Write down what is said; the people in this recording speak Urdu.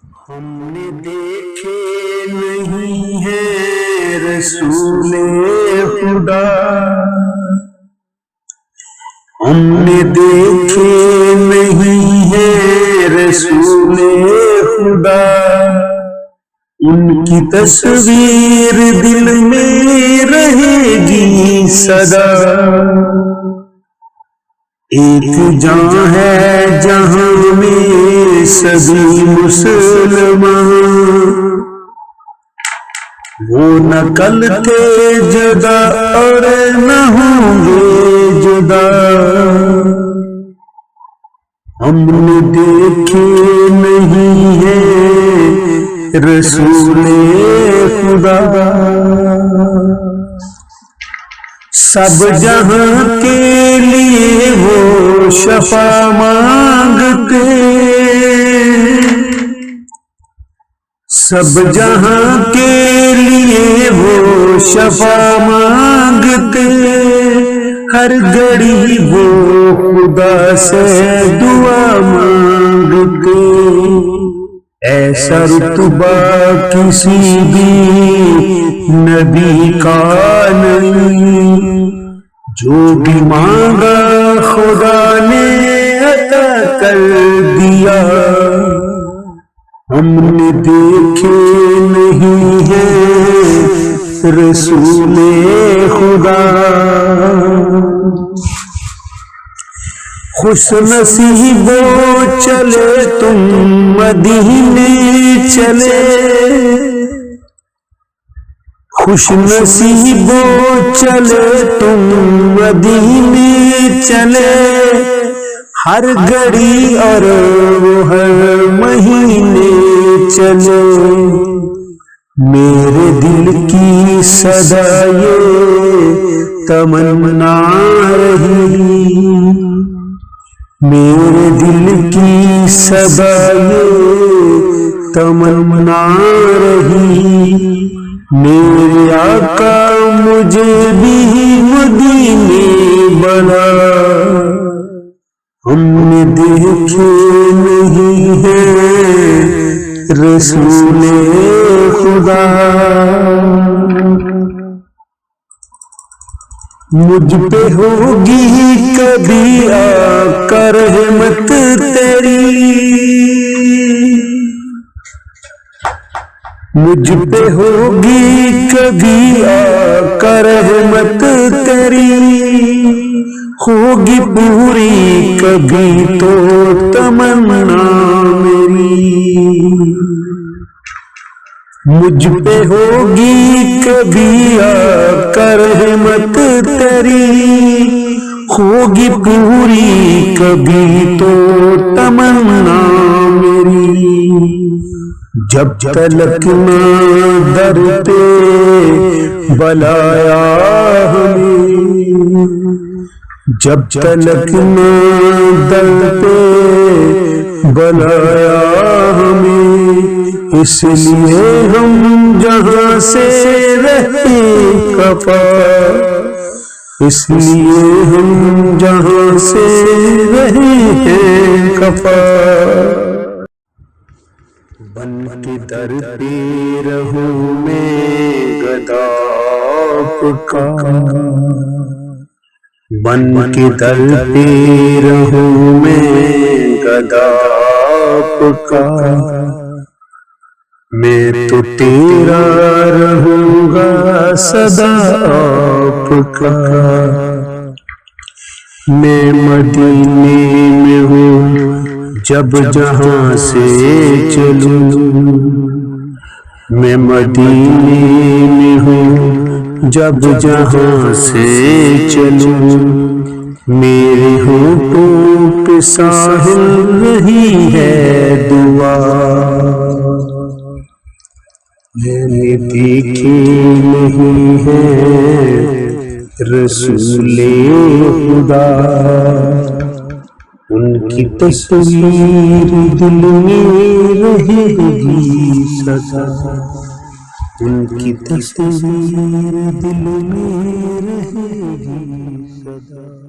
ہم نے دیکھے نہیں ہے رسول خدا، ہم نے دیکھے نہیں ہے رسول خدا، ان کی تصویر دل میں رہے گی سدا۔ ایک جہاں ہے جہاں میں سبھی مسلمان، وہ نہ کل کے جدا اور نہ ہوں گے جدا۔ ہم نے دیکھے نہیں ہے رسول خدا، سب جہاں کے لیے وہ شفا مانگتے، سب جہاں کے لیے وہ شفا مانگتے، ہر گھڑی وہ خدا سے دعا مانگتے۔ ایسا رتبہ کسی بھی نبی کا نہیں، جو بھی مانگا خدا نے عطا کر دیا۔ ہم نے دیکھے نہیں ہے رسول خدا، خوش نصیبو چلے تم مدینے چلے، خوش نصیبو چلے تم مدینے چلے، ہر گھڑی اور ہر مہینے چلے۔ میرے دل کی صدا یہ تمنا رہی، میرے دل کی صدا یہ تمنا رہی، میرے آقا مجھے بھی مدینے بنا۔ ہم نے دیکھے نہیں ہے رسول خدا، مجھ پہ ہوگی کبھی آقا رحمت تیری، مجھ پہ ہوگی کبھی آقا رحمت تیری، ہوگی پوری کبھی تو تمنا میری، مجھ پہ ہوگی کبھی آقا رحمت تیری، ہوگی پوری کبھی تو تمنا میری۔ جب تلک نہ در پہ بلایا ہمیں، جب تلک نہ در پہ بلایا ہمیں، اس لیے ہم جہاں سے رہے خفا، اس لیے ہم جہاں سے رہے ہیں خفا۔ بن کے در پہ رہوں میں گدا آپ کا، بن کے در پہ رہوں میں گدا آپ کا، میں تو تیرا رہوں گا سدا آپ کا۔ میں مدینے میں ہوں جب جہاں سے چلوں، میں مدینے میں ہوں جب جہاں سے چلوں، میرے ہونٹوں پہ ساحل رہی ہے دعا۔ میں نے دیکھے نہیں ہے رسول خدا، ان کی تصویر دل میں رہے گی سدا، ان کی تصویر دل میں رہے گی سدا۔